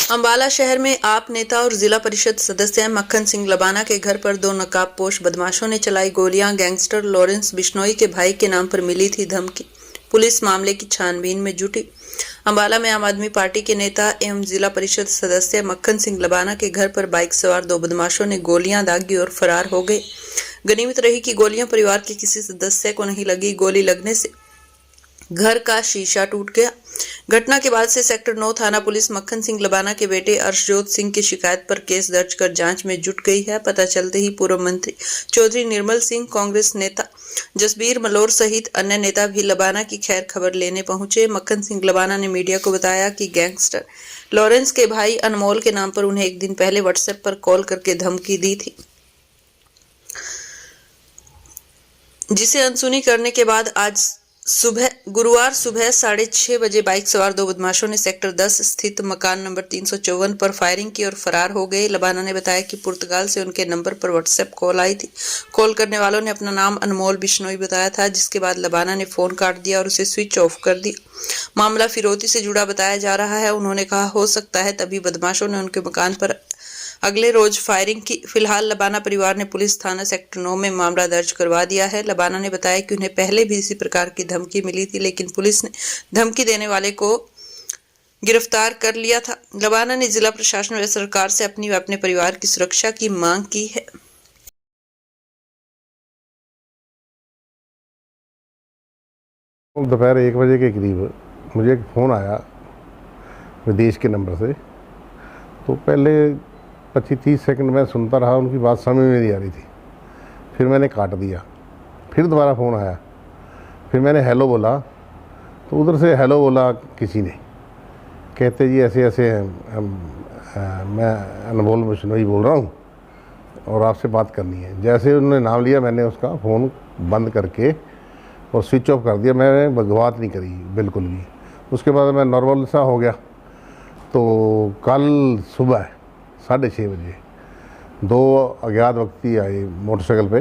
अंबाला शहर में आप नेता और जिला परिषद सदस्य मक्खन सिंह लबाना के घर पर दो नकाबपोश बदमाशों ने चलाई गोलियां। गैंगस्टर लॉरेंस बिश्नोई के भाई के नाम पर मिली थी धमकी। पुलिस मामले की छानबीन में जुटी। अंबाला में आम आदमी पार्टी के नेता एवं जिला परिषद सदस्य मक्खन सिंह लबाना के घर पर बाइक सवार दो बदमाशों ने गोलियां दागी और फरार हो गए। गनीमत रही कि गोलियां परिवार के किसी सदस्य को नहीं लगी। गोली लगने से घर का शीशा टूट गया। घटना के बाद से सेक्टर 9 थाना पुलिस मक्खन सिंह लबाना के बेटे अर्शजोत सिंह की शिकायत पर केस दर्ज कर जांच में जुट गई है। पता चलते ही पूर्व मंत्री चौधरी निर्मल सिंह, कांग्रेस नेता जसबीर मलोर सहित अन्य नेता भी लबाना की खैर खबर लेने पहुंचे। मक्खन सिंह लबाना ने मीडिया को बताया कि गैंगस्टर लॉरेंस के भाई अनमोल के नाम पर उन्हें एक दिन पहले व्हाट्सएप पर कॉल करके धमकी दी थी, जिसे अनसुनी करने के बाद आज गुरुवार सुबह 6:30 बजे बाइक सवार दो बदमाशों ने सेक्टर 10 स्थित मकान नंबर 354 पर फायरिंग की और फरार हो गए। लबाना ने बताया कि पुर्तगाल से उनके नंबर पर व्हाट्सएप कॉल आई थी। कॉल करने वालों ने अपना नाम अनमोल बिश्नोई बताया था, जिसके बाद लबाना ने फोन काट दिया और उसे स्विच ऑफ कर दिया। मामला फिरौती से जुड़ा बताया जा रहा है। उन्होंने कहा हो सकता है तभी बदमाशों ने उनके मकान पर अगले रोज फायरिंग की। फिलहाल लबाना परिवार ने पुलिस थाना सेक्टर 9 में मामला दर्ज करवा दिया है। लबाना ने बताया कि उन्हें पहले भी इसी प्रकार की धमकी मिली थी, लेकिन पुलिस ने धमकी देने वाले को गिरफ्तार कर लिया था। लबाना ने जिला प्रशासन व सरकार से अपनी व अपने परिवार की सुरक्षा की मांग की है। दोपहर 1 बजे के करीब मुझे एक फ़ोन आया विदेश के नंबर से। तो पहले 25-30 सेकंड में सुनता रहा, उनकी बात समझ में नहीं आ रही थी। फिर मैंने काट दिया। फिर दोबारा फ़ोन आया। फिर मैंने हेलो बोला, तो उधर से हेलो बोला किसी ने, कहते जी ऐसे ऐसे मैं अनमोल बिश्नोई बोल रहा हूँ और आपसे बात करनी है। जैसे उन्होंने नाम लिया, मैंने उसका फ़ोन बंद करके और स्विच ऑफ कर दिया। मैंने बात नहीं करी बिल्कुल भी। उसके बाद मैं नॉर्मल सा हो गया। तो कल सुबह 6:30 बजे दो अज्ञात व्यक्ति आए मोटरसाइकिल पे।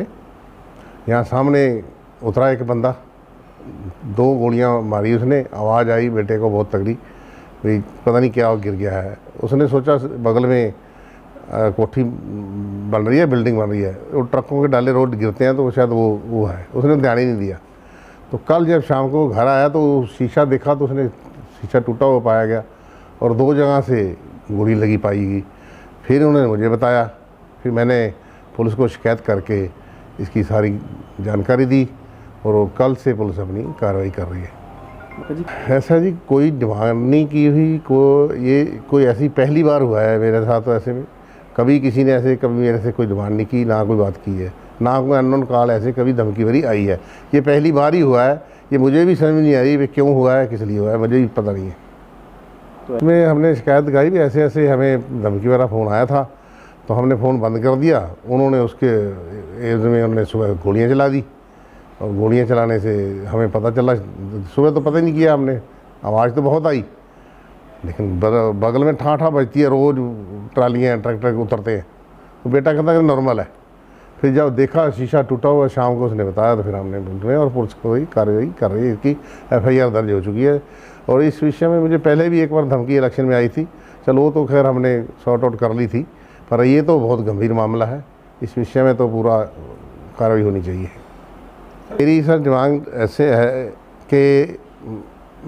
यहाँ सामने उतरा एक बंदा, दो गोलियां मारी उसने। आवाज़ आई बेटे को बहुत तगड़ी, भाई पता नहीं क्या गिर गया है। उसने सोचा बगल में कोठी बन रही है, बिल्डिंग बन रही है, वो ट्रकों के डाले रोड गिरते हैं तो शायद वो है। उसने ध्यान ही नहीं दिया। तो कल जब शाम को घर आया तो शीशा देखा तो उसने शीशा टूटा हुआ पाया गया और दो जगह से गोली लगी पाई गई। फिर उन्होंने मुझे बताया। फिर मैंने पुलिस को शिकायत करके इसकी सारी जानकारी दी और कल से पुलिस अपनी कार्रवाई कर रही है। ऐसा जी कोई डिमांड नहीं की हुई, ये कोई ऐसी पहली बार हुआ है मेरे साथ। तो ऐसे में कभी किसी ने ऐसे कभी मेरे से कोई डिमांड नहीं की, ना कोई बात की है, ना कोई अननोन कॉल ऐसे कभी धमकी भरी आई है। ये पहली बार ही हुआ है। ये मुझे भी समझ नहीं आ रही क्यों हुआ है, किस लिए हुआ है, मुझे भी पता नहीं है। तो इसमें हमने शिकायत गाई भी ऐसे ऐसे हमें धमकी वाला फ़ोन आया था, तो हमने फ़ोन बंद कर दिया। उन्होंने उसके एवज में उन्होंने सुबह गोलियां चला दी और गोलियां चलाने से हमें पता चला। सुबह तो पता ही नहीं किया हमने, आवाज़ तो बहुत आई, लेकिन बगल में ठा बजती है, रोज़ ट्रालियाँ ट्रैक्टर उतरते हैं। तो बेटा कहता है नॉर्मल है। फिर जब देखा शीशा टूटा हुआ शाम को उसने बताया, तो फिर हमने ढूंढे और पुलिस कोई कार्रवाई कर रही है। इसकी FIR दर्ज हो चुकी है। और इस विषय में मुझे पहले भी एक बार धमकी इलेक्शन में आई थी। चलो वो तो खैर हमने सॉर्ट आउट कर ली थी, पर ये तो बहुत गंभीर मामला है। इस विषय में तो पूरा कार्रवाई होनी चाहिए। मेरी सर डिमांड ऐसे है कि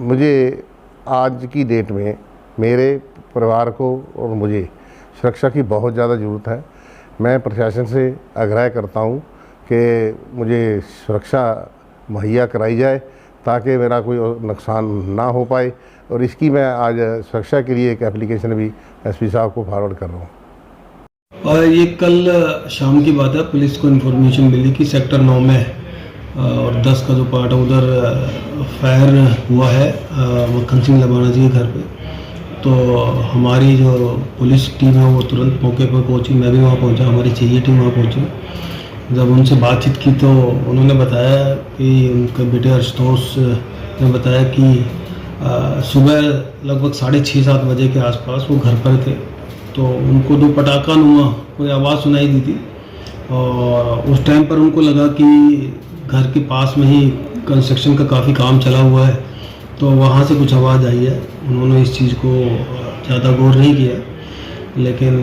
मुझे आज की डेट में मेरे परिवार को और मुझे सुरक्षा की बहुत ज़्यादा ज़रूरत है। मैं प्रशासन से आग्रह करता हूँ कि मुझे सुरक्षा मुहैया कराई जाए ताकि मेरा कोई नुकसान ना हो पाए। और इसकी मैं आज सुरक्षा के लिए एक एप्लीकेशन भी SP साहब को फॉरवर्ड कर रहा हूँ। और ये कल शाम की बात है, पुलिस को इन्फॉर्मेशन मिली कि सेक्टर 9 में और 10 का जो पार्ट है उधर फायर हुआ है मक्खन सिंह लबाना जी के घर पे। तो हमारी जो पुलिस टीम है वो तुरंत मौके पर पहुंची। मैं भी वहाँ पहुंचा, हमारी चाहिए टीम वहाँ पहुंची। जब उनसे बातचीत की तो उन्होंने बताया कि उनके बेटे आशुतोष ने बताया कि सुबह लगभग 6:30-7 बजे के आसपास वो घर पर थे। तो उनको दो पटाखा नुमा कोई आवाज़ सुनाई दी थी और उस टाइम पर उनको लगा कि घर के पास में ही कंस्ट्रक्शन का काफ़ी काम चला हुआ है, तो वहाँ से कुछ आवाज़ आई है। उन्होंने इस चीज़ को ज़्यादा गौर नहीं किया, लेकिन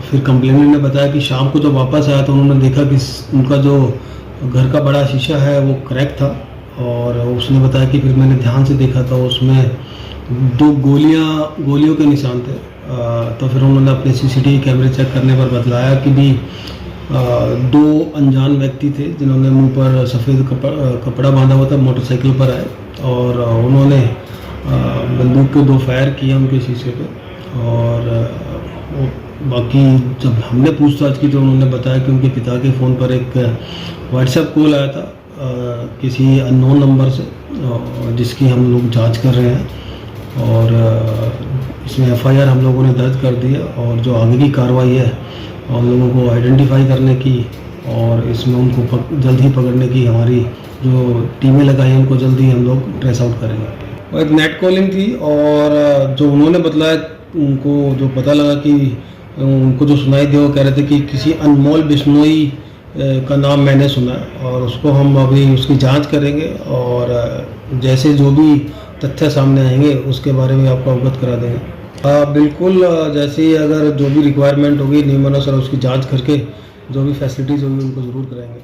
फिर कंप्लेनेंट ने बताया कि शाम को जब वापस आया तो उन्होंने देखा कि उनका जो घर का बड़ा शीशा है वो क्रैक था, और उसने बताया कि फिर मैंने ध्यान से देखा था उसमें 2 गोलियों के निशान थे। तो फिर उन्होंने अपने सीसीटीवी कैमरे चेक करने पर बतलाया कि भी 2 अनजान व्यक्ति थे जिन्होंने मुंह पर सफ़ेद कपड़ा बांधा हुआ था, मोटरसाइकिल पर आए और उन्होंने बंदूक के 2 फायर किए उनके शीशे पे। और बाकी जब हमने पूछताछ की तो उन्होंने बताया कि उनके पिता के फ़ोन पर एक व्हाट्सएप कॉल आया था किसी अननोन नंबर से, जिसकी हम लोग जांच कर रहे हैं। और इसमें एफआईआर हम लोगों ने दर्ज कर दी है, और जो आगे की कार्रवाई है हम लोगों को आइडेंटिफाई करने की और इसमें उनको जल्द ही पकड़ने की हमारी जो टीमें लगाई हैं उनको जल्द ही हम लोग ट्रेस आउट करेंगे। और एक नेट कॉलिंग थी, और जो उन्होंने बतलाया उनको जो पता लगा कि उनको जो सुनाई दिया वो कह रहे थे कि किसी अनमोल बिश्नोई का नाम मैंने सुना है, और उसको हम अभी उसकी जांच करेंगे और जैसे जो भी तथ्य सामने आएंगे उसके बारे में आपको अवगत करा देंगे। बिल्कुल, जैसे ही अगर जो भी रिक्वायरमेंट होगी नियमानुसार उसकी जांच करके जो भी फैसिलिटीज़ होंगी उनको ज़रूर कराएंगे।